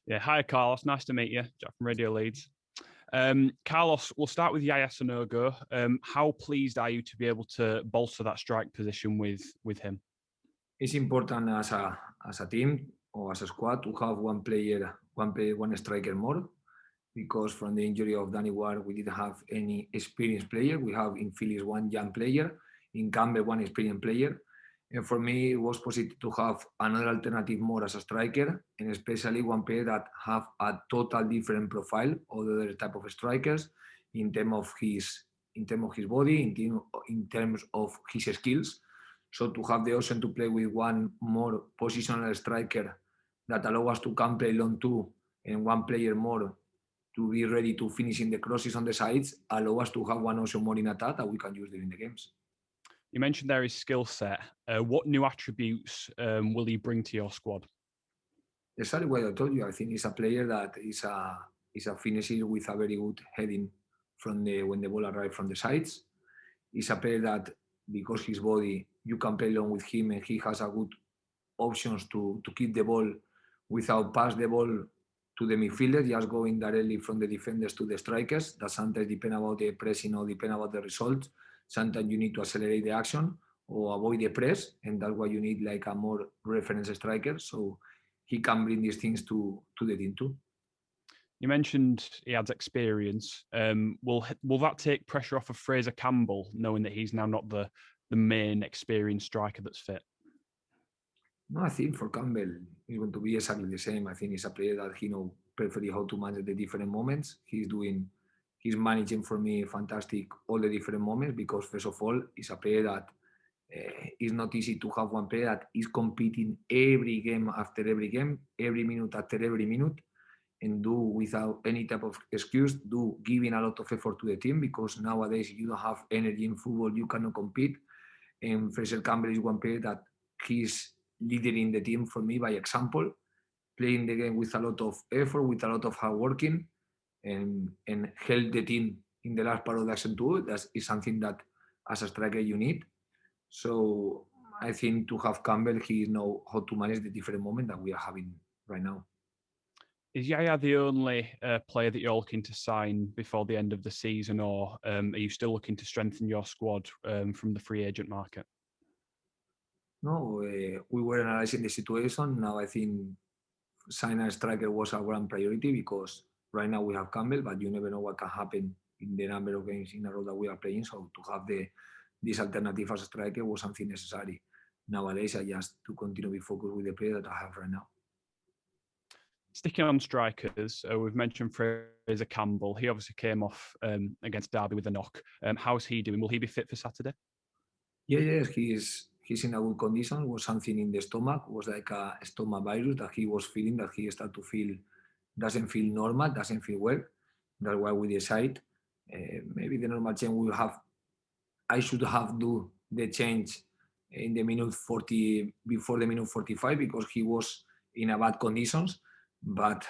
Yeah, hi, Carlos. Nice to meet you. Jack from Radio Leeds. Carlos, we'll start with yes or no go. How pleased are you to be able to bolster that strike position with him? It's important as a team or as a squad to have one striker more, because from the injury of Danny Ward, we didn't have any experienced player. We have in Phillies one young player, in Campbell one experienced player. And for me, it was positive to have another alternative more as a striker, and especially one player that have a total different profile of the other type of strikers in terms of his body, in terms of his skills. So to have the option to play with one more positional striker that allow us to can play long too, and one player more to be ready to finish in the crosses on the sides, allow us to have one option more in attack that we can use during the games. You mentioned there his skill set. What new attributes will he bring to your squad? Exactly what I told you. I think he's a player that is a finisher with a very good heading from when the ball arrives from the sides. He's a player that, because his body, you can play along with him, and he has a good options to keep the ball without pass the ball to the midfielder, just going directly from the defenders to the strikers. That sometimes depend about the pressing or depend about the result. Sometimes you need to accelerate the action or avoid the press, and that's why you need like a more reference striker. So he can bring these things to the team too. You mentioned he adds experience. Will that take pressure off of Fraser Campbell, knowing that he's now not the main experienced striker that's fit? No, I think for Campbell, it's going to be exactly the same. I think he's a player that he knows perfectly how to manage the different moments. He's managing for me fantastic all the different moments, because first of all, he's a player that it's not easy to have one player that is competing every game after every game, every minute after every minute, and do without any type of excuse, do giving a lot of effort to the team, because nowadays you don't have energy in football, you cannot compete. And Fraser Campbell is one player that he's leading the team for me by example, playing the game with a lot of effort, with a lot of hard working, and help the team in the last part of the action too. That is something that as a striker you need. So I think to have Campbell, he knows how to manage the different moments that we are having right now. Is Yaya the only player that you're looking to sign before the end of the season, or are you still looking to strengthen your squad from the free agent market? No, we were analyzing the situation. Now I think signing a striker was a grand priority, because right now we have Campbell, but you never know what can happen in the number of games in a row that we are playing. So to have this alternative as a striker was something necessary. Nowadays, I just to continue to be focused with the player that I have right now. Sticking on strikers, we've mentioned Fraser Campbell. He obviously came off against Derby with a knock. How's he doing? Will he be fit for Saturday? Yes, he's in a good condition. It was something in the stomach. It was like a stomach virus that he was feeling, that he started to feel, doesn't feel normal, doesn't feel well. That's why we decide maybe the normal change I should have do the change in the minute 40, before the minute 45, because he was in a bad conditions. But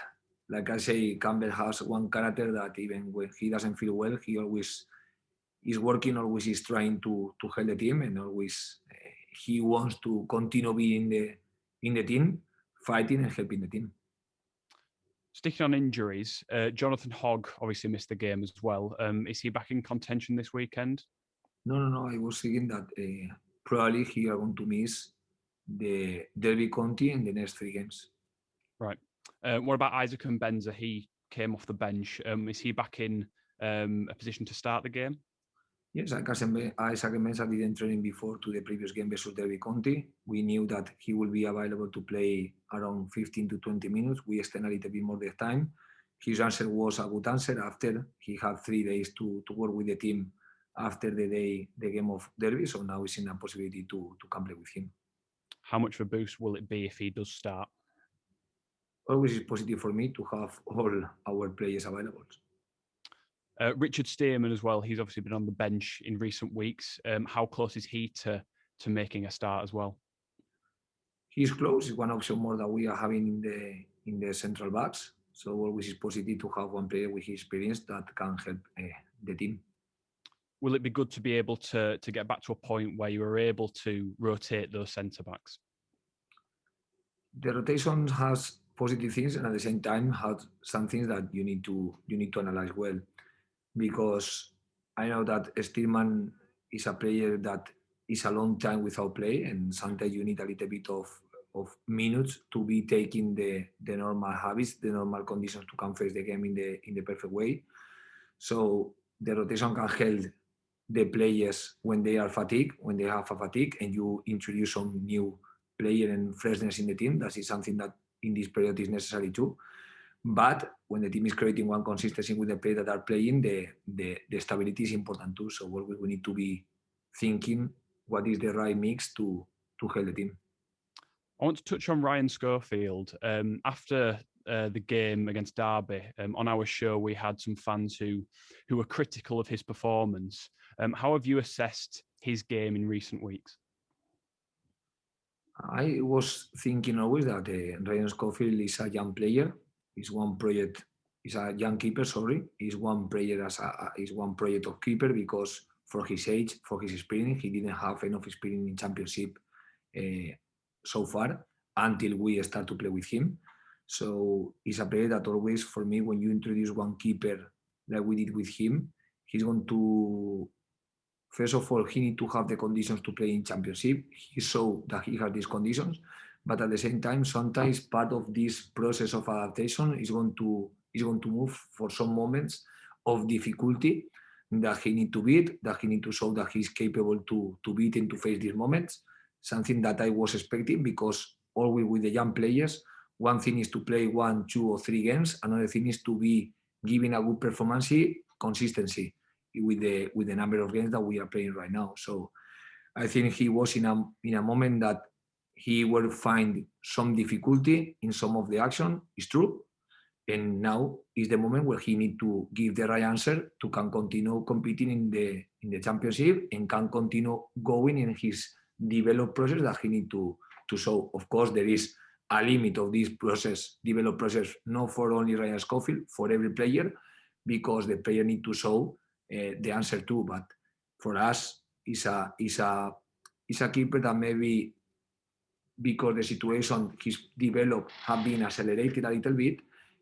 like I say, Campbell has one character that even when he doesn't feel well, he always is working, always is trying to help the team, and always he wants to continue being in the team, fighting and helping the team. Sticking on injuries, Jonathan Hogg obviously missed the game as well. Is he back in contention this weekend? No. I was thinking that probably he are going to miss the Derby County in the next 3 games. Right. What about Isaac Mbenza? He came off the bench. Is he back in a position to start the game? Yes, Isaac Mbenza didn't train before to the previous game versus Derby County. We knew that he will be available to play around 15 to 20 minutes. We extended a little bit more the time. His answer was a good answer after he had 3 days to work with the team after the game of Derby. So now he's in a possibility to come play with him. How much of a boost will it be if he does start? Always is positive for me to have all our players available. Richard Stearman as well. He's obviously been on the bench in recent weeks. How close is he to making a start as well? He's close. It's one option more that we are having in the central backs. So always is positive to have one player with his experience that can help the team. Will it be good to be able to get back to a point where you are able to rotate those centre backs? The rotation has positive things, and at the same time have some things that you need to analyze well, because I know that Steelman is a player that is a long time without play, and sometimes you need a little bit of minutes to be taking the normal habits, the normal conditions to come face the game in the perfect way. So the rotation can help the players when they are fatigued, when they have a fatigue, and you introduce some new player and freshness in the team. That is something that in this period is necessary too. But when the team is creating one consistency with the players that are playing, the stability is important too. So we need to be thinking what is the right mix to help the team. I want to touch on Ryan Schofield. After the game against Derby, on our show, we had some fans who were critical of his performance. How have you assessed his game in recent weeks? I was thinking always that Ryan Schofield is a young player. He's one project. He's a young keeper. Sorry, he's one player is one project of keeper, because for his age, for his experience, he didn't have enough experience in Championship so far until we start to play with him. So he's a player that always, for me, when you introduce one keeper like we did with him, he's going to, first of all, he needs to have the conditions to play in Championship. He saw that he had these conditions, but at the same time, sometimes part of this process of adaptation is going to move for some moments of difficulty that he needs to beat, that he needs to show that he's capable to beat and to face these moments. Something that I was expecting, because always with the young players, one thing is to play 1, 2, or 3 games. Another thing is to be giving a good performance, consistency with the number of games that we are playing right now. So I think he was in a moment that he will find some difficulty in some of the action. It's true. And now is the moment where he need to give the right answer to can continue competing in the Championship and can continue going in his develop process that he need to show. Of course, there is a limit of this develop process, not for only Ryan Schofield, for every player, because the player need to show the answer too. But for us, is a keeper that maybe, because the situation he's developed have been accelerated a little bit,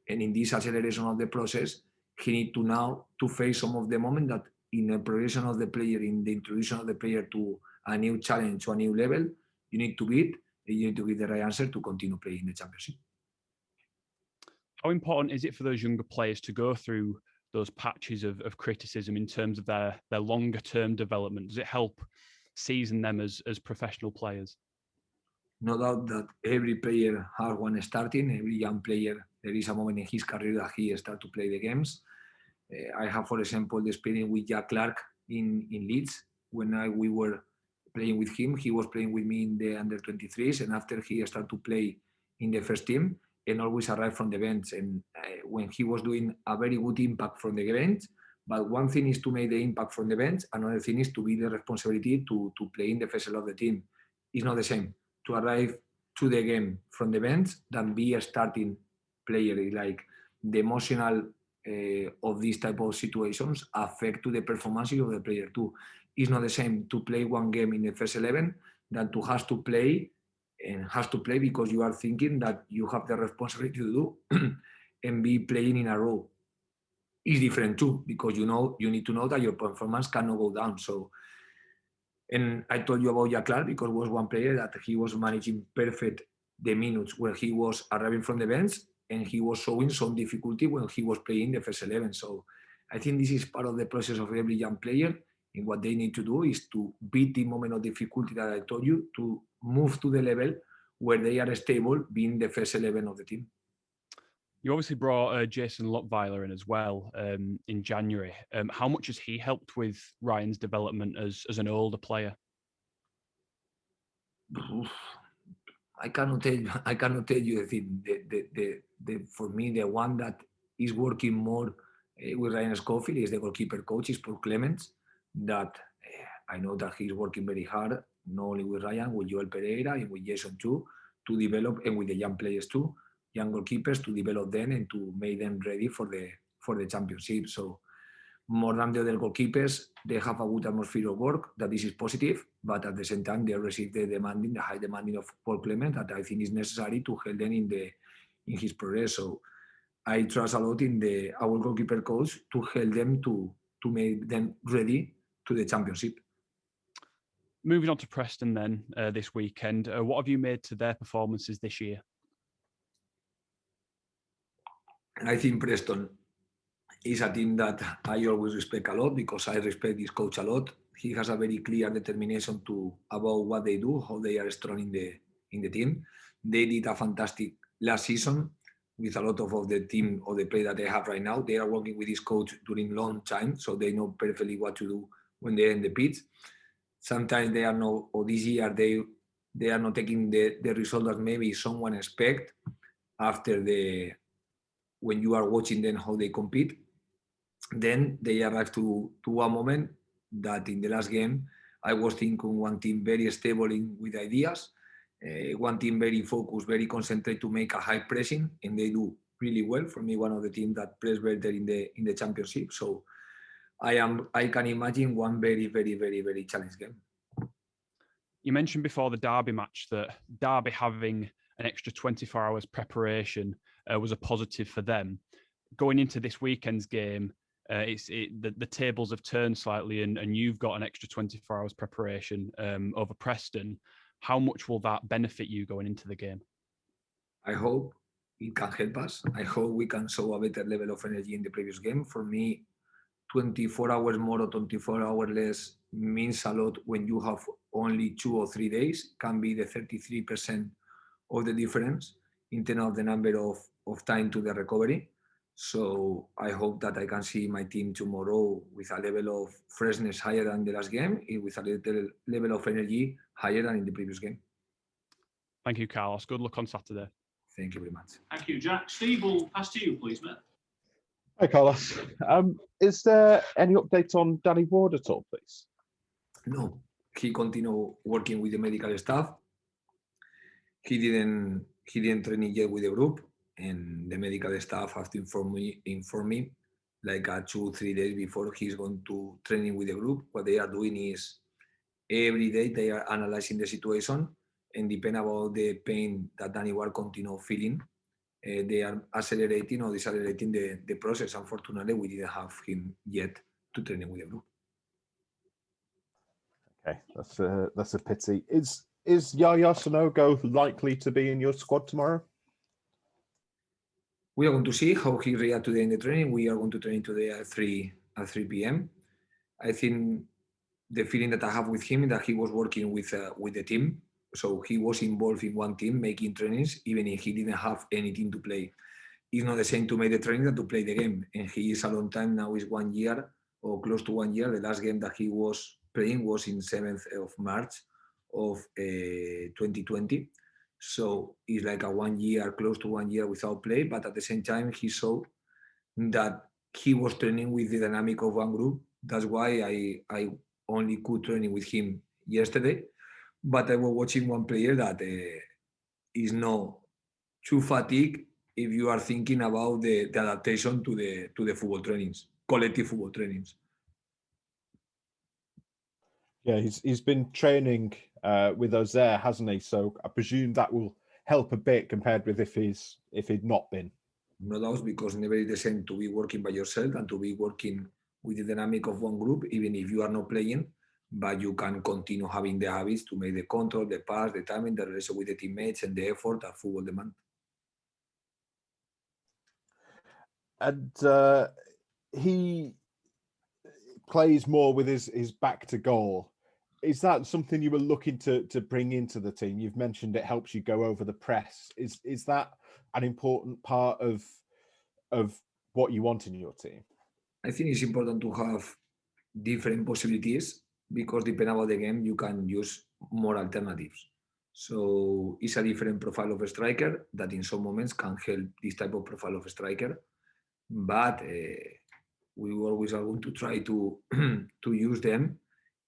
and in this acceleration of the process, he need to now to face some of the moment that in the progression of the player, in the introduction of the player to a new challenge, to a new level, you need to beat, and you need to give the right answer to continue playing the Championship. How important is it for those younger players to go through those patches of criticism in terms of their longer term development? Does it help season them as professional players? No doubt that every player has one starting. Every young player, there is a moment in his career that he starts to play the games. I have, for example, the experience with Jack Clark in Leeds. When we were playing with him, he was playing with me in the under-23s, and after he started to play in the first team and always arrived from the bench. And when he was doing a very good impact from the bench, but one thing is to make the impact from the bench, another thing is to be the responsibility to play in the first of the team. It's not the same to arrive to the game from the bench than be a starting player. Like the emotional of these type of situations affect to the performance of the player too. It's not the same to play one game in the first 11 than to has to play because you are thinking that you have the responsibility to do and be playing in a row. It's different too, because you need to know that your performance cannot go down. So, and I told you about Jack Clark because was one player that he was managing perfect the minutes where he was arriving from the bench, and he was showing some difficulty when he was playing the first 11. So I think this is part of the process of every young player, and what they need to do is to beat the moment of difficulty that I told you, to move to the level where they are stable, being the first 11 of the team. You obviously brought Jason Lockveiler in as well in January. How much has he helped with Ryan's development as an older player? I cannot tell you the thing. For me, the one that is working more with Ryan Schofield is the goalkeeper coach, is Paul Clements. That I know that he's working very hard, not only with Ryan, with Joel Pereira and with Jason too, to develop, and with the young players too, young goalkeepers, to develop them and to make them ready for the Championship. So more than the other goalkeepers, they have a good atmosphere of work, that this is positive, but at the same time, they receive the high demanding of Paul Clement that I think is necessary to help them in in his progress. So I trust a lot in our goalkeeper coach to help them to make them ready to the championship. Moving on to Preston then this weekend, what have you made to their performances this year? I think Preston is a team that I always respect a lot because I respect this coach a lot. He has a very clear determination about what they do, how they are strong in the team. They did a fantastic last season with a lot of the team or the play that they have right now. They are working with this coach during long time, so they know perfectly what to do when they're in the pitch. Sometimes they are not, or this year they are not taking the result that maybe someone expect after when you are watching them how they compete. Then they arrive to a moment that in the last game, I was thinking one team very stable with ideas, one team very focused, very concentrated to make a high pressing, and they do really well. For me, one of the teams that plays better in the championship. So I can imagine one very, very, very, very challenging game. You mentioned before the Derby match that Derby having an extra 24 hours preparation was a positive for them. Going into this weekend's game, the tables have turned slightly and you've got an extra 24 hours preparation over Preston. How much will that benefit you going into the game? I hope it can help us. I hope we can show a better level of energy in the previous game. For me, 24 hours more or 24 hours less means a lot when you have only 2 or 3 days, can be the 33% of the difference in terms of the number of time to the recovery. So I hope that I can see my team tomorrow with a level of freshness higher than the last game, and with a little level of energy higher than in the previous game. Thank you, Carlos. Good luck on Saturday. Thank you very much. Thank you, Jack. Steve, will pass to you, please, mate. Hi, Carlos. Is there any update on Danny Ward at all, please? No, he continued working with the medical staff. He didn't train yet with the group, and the medical staff has to inform me like 2-3 days before he's going to training with the group. What they are doing is every day they are analyzing the situation, and depending about the pain that Danny Ward continue feeling, they are accelerating or decelerating the process. Unfortunately, we didn't have him yet to training with the group. Okay, that's a pity. Is Yaya Sanogo likely to be in your squad tomorrow? We are going to see how he reacts today in the training. We are going to train today at 3 p.m. I think the feeling that I have with him is that he was working with the team. So he was involved in one team making trainings, even if he didn't have anything to play. It's not the same to make the training than to play the game. And he is a long time now, is 1 year or close to 1 year. The last game that he was playing was in 7th of March of 2020. So it's like a 1 year, close to 1 year without play. But at the same time, he saw that he was training with the dynamic of one group. That's why I only could training with him yesterday. But I was watching one player that is not too fatigued if you are thinking about the adaptation to the football trainings, collective football trainings. Yeah, he's been training with us there, hasn't he? So I presume that will help a bit compared with if he'd not been. No doubt, because never is the same to be working by yourself and to be working with the dynamic of one group, even if you are not playing, but you can continue having the habits to make the control, the pass, the timing, the relation with the teammates, and the effort that football demands. And he plays more with his back to goal. Is that something you were looking to bring into the team? You've mentioned it helps you go over the press. Is that an important part of what you want in your team? I think it's important to have different possibilities, because depending on the game, you can use more alternatives. So it's a different profile of a striker that in some moments can help this type of profile of a striker. But we always are going to try to use them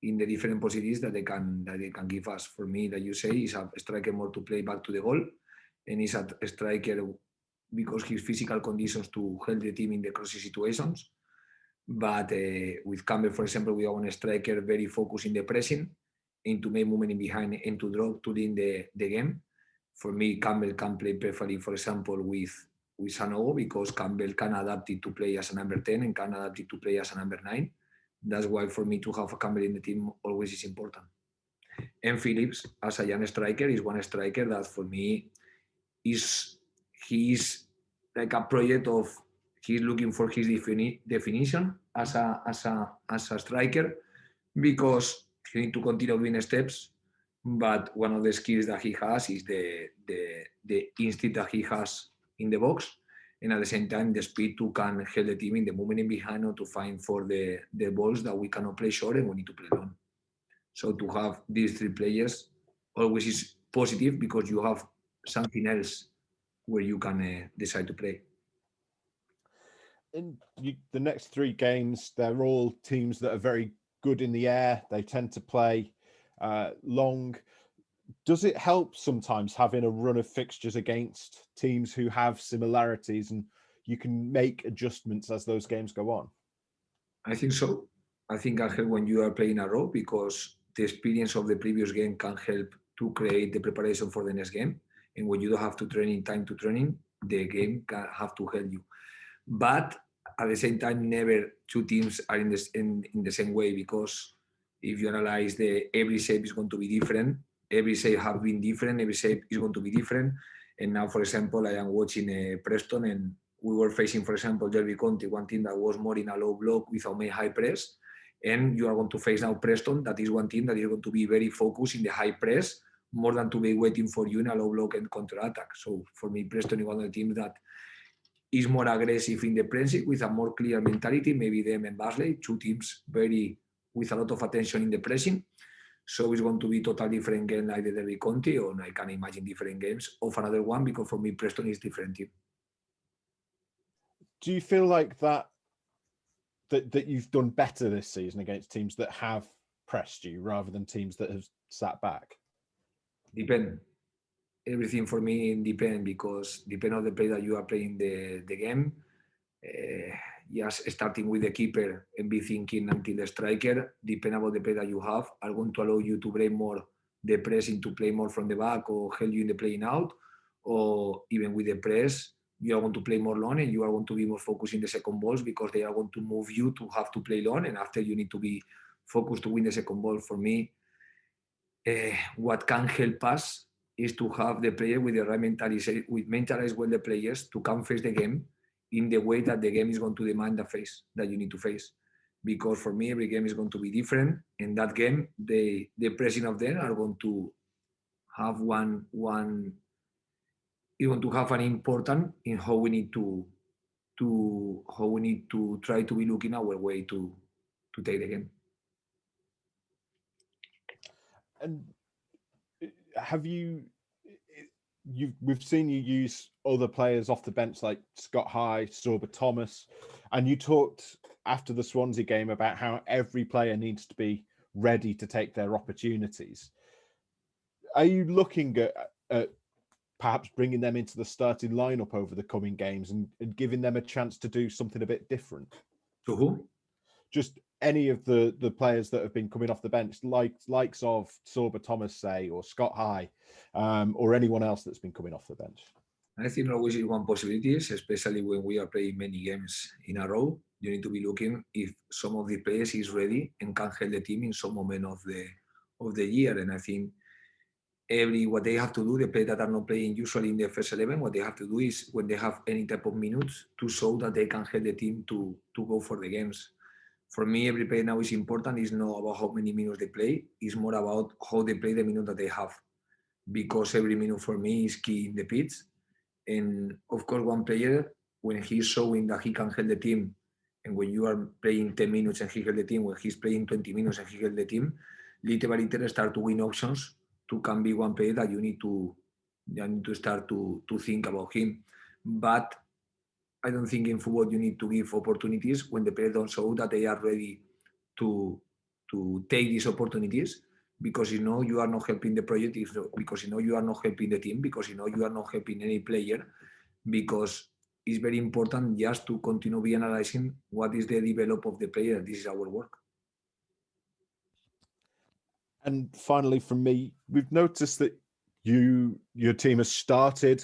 in the different possibilities that they can give us. For me, that you say, is a striker more to play back to the goal, and is a striker because his physical conditions to help the team in the crossing situations. But with Campbell, for example, we want a striker very focused in the pressing and to make movement in behind and to drop to in the game. For me, Campbell can play perfectly, for example, with Sanogo, because Campbell can adapt it to play as a number 10 and can adapt it to play as a number 9. That's why for me to have a Campbell in the team always is important. And Phillips, as a young striker, is one striker that for me he's like a project of, he's looking for his definition as a striker, because he need to continue doing steps. But one of the skills that he has is the instinct that he has in the box, and at the same time the speed to can help the team in the movement in behind, or to find for the balls that we cannot play short and we need to play long. So to have these three players always is positive, because you have something else where you can decide to play. In the next three games, they're all teams that are very good in the air. They tend to play long. Does it help sometimes having a run of fixtures against teams who have similarities, and you can make adjustments as those games go on? I think so. I think can help when you are playing a row, because the experience of the previous game can help to create the preparation for the next game. And when you don't have to train in time to training, the game can have to help you. But at the same time, never two teams are in the same way, because if you analyze every shape is going to be different. Every shape have been different. Every shape is going to be different. And now, for example, I am watching Preston, and we were facing, for example, Derby County, one team that was more in a low block without a high press. And you are going to face now Preston, that is one team that is going to be very focused in the high press, more than to be waiting for you in a low block and counter-attack. So for me, Preston is one of the teams that is more aggressive in the pressing with a more clear mentality. Maybe them and Basley, two teams very with a lot of attention in the pressing. So it's going to be totally different game like the Derby County, or I can imagine different games of another one, because for me, Preston is different team. Do you feel like that you've done better this season against teams that have pressed you rather than teams that have sat back? Depend. Everything for me depend, because depend on the play that you are playing the game. Just starting with the keeper and be thinking until the striker, depend about the play that you have, are going to allow you to break more the pressing, to play more from the back, or help you in the playing out, or even with the press, you are going to play more long, and you are going to be more focused in the second balls, because they are going to move you to have to play long, and after you need to be focused to win the second ball. For me, what can help us is to have the player with the right mentality, mentalize well the players to come face the game in the way that the game is going to demand the face that you need to face. Because for me, every game is going to be different. In that game, the pressing of them are going to have is going to have an important in how we need to try to be looking our way to take the game. And we've seen you use other players off the bench like Scott High, Sorba Thomas, and you talked after the Swansea game about how every player needs to be ready to take their opportunities. Are you looking at perhaps bringing them into the starting lineup over the coming games and giving them a chance to do something a bit different? To who? Just any of the players that have been coming off the bench, likes of Sorba Thomas, say, or Scott High, or anyone else that's been coming off the bench? I think always is one possibility, especially when we are playing many games in a row. You need to be looking if some of the players is ready and can help the team in some moment of the year. And I think what they have to do, the players that are not playing usually in the first 11, what they have to do is, when they have any type of minutes, to show that they can help the team to go for the games. For me, every player now is important. It's not about how many minutes they play. It's more about how they play the minute that they have. Because every minute for me is key in the pitch. And of course, one player, when he's showing that he can help the team, and when you are playing 10 minutes and he help the team, when he's playing 20 minutes and he help the team, little by little start to win options to can be one player that you need to start to think about him. But I don't think in football you need to give opportunities when the players don't show that they are ready to take these opportunities, because you are not helping the project, because you are not helping the team, because you are not helping any player, because it's very important just to continue be analyzing what is the develop of the player. This is our work. And finally, from me, we've noticed that your team has started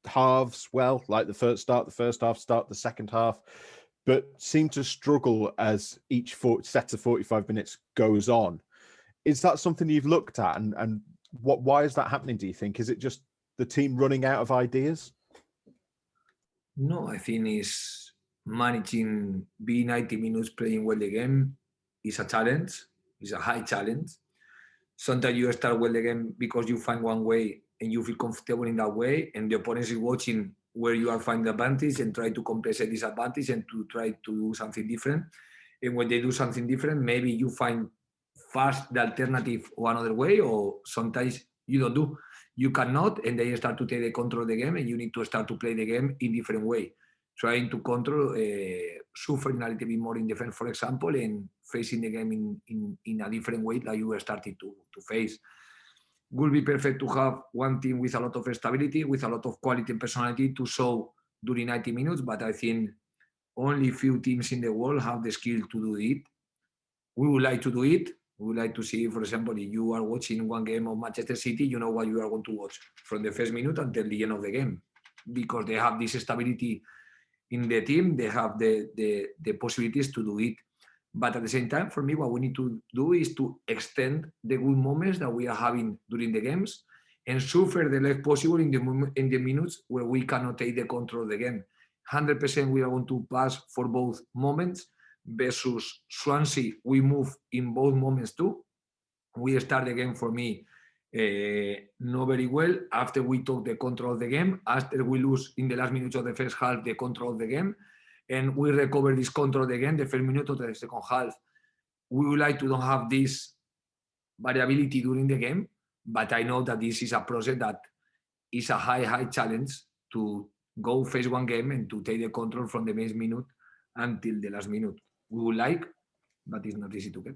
halves well, like the first half, start the second half, but seem to struggle as each set of 45 minutes goes on. Is that something you've looked at, and why is that happening, do you think? Is it just the team running out of ideas? No, I think it's managing being 90 minutes playing well the game is a challenge. It's a high challenge. Sometimes you start well the game because you find one way and you feel comfortable in that way, and the opponent is watching where you are finding the advantage and try to compensate this advantage and to try to do something different. And when they do something different, maybe you find fast the alternative or another way, or sometimes you don't do. You cannot, and they start to take the control of the game, and you need to start to play the game in different way, trying to control, suffering a little bit more in defense, for example, and facing the game in a different way that you started to face. Would be perfect to have one team with a lot of stability, with a lot of quality and personality to show during 90 minutes, but I think only few teams in the world have the skill to do it. We would like to do it. We would like to see, for example, if you are watching one game of Manchester City, you know what you are going to watch from the first minute until the end of the game, because they have this stability in the team, they have the possibilities to do it. But at the same time, for me, what we need to do is to extend the good moments that we are having during the games and suffer the less possible in the minutes where we cannot take the control of the game. 100% we are going to pass for both moments. Versus Swansea, we move in both moments too. We start the game, for me, not very well. After we took the control of the game, after we lose in the last minutes of the first half the control of the game, and we recover this control of the game the first minute of the second half. We would like to don't have this variability during the game, but I know that this is a process that is a high challenge to go face one game and to take the control from the first minute until the last minute. We would like, but it's not easy to get.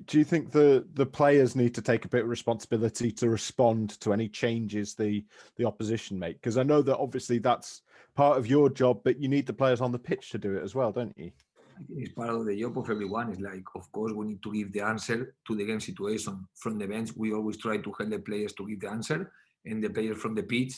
Do you think the players need to take a bit of responsibility to respond to any changes the opposition make? Because I know that obviously that's part of your job, but you need the players on the pitch to do it as well, don't you? I think it's part of the job of everyone. It's like, of course, we need to give the answer to the game situation. From the bench, we always try to help the players to give the answer, and the players from the pitch,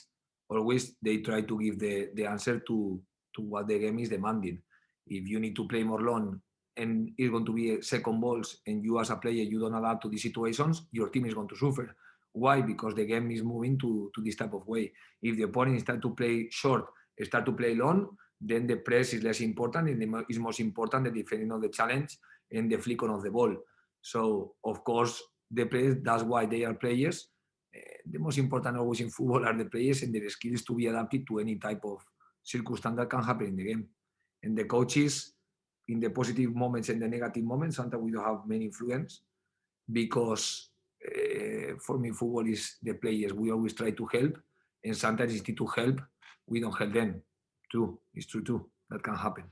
always they try to give the answer to what the game is demanding. If you need to play more long and it's going to be second balls and you as a player, you don't adapt to these situations, your team is going to suffer. Why? Because the game is moving to this type of way. If the opponent start to play short, start to play long, then the press is less important and it's most important the defending of the challenge and the flick on of the ball. So, of course, the players, that's why they are players. The most important always in football are the players and their skills to be adapted to any type of circumstance that can happen in the game. And the coaches, in the positive moments and the negative moments, sometimes we don't have many influence because for me, football is the players. We always try to help, and sometimes instead to help, we don't help them. True, it's true too. That can happen.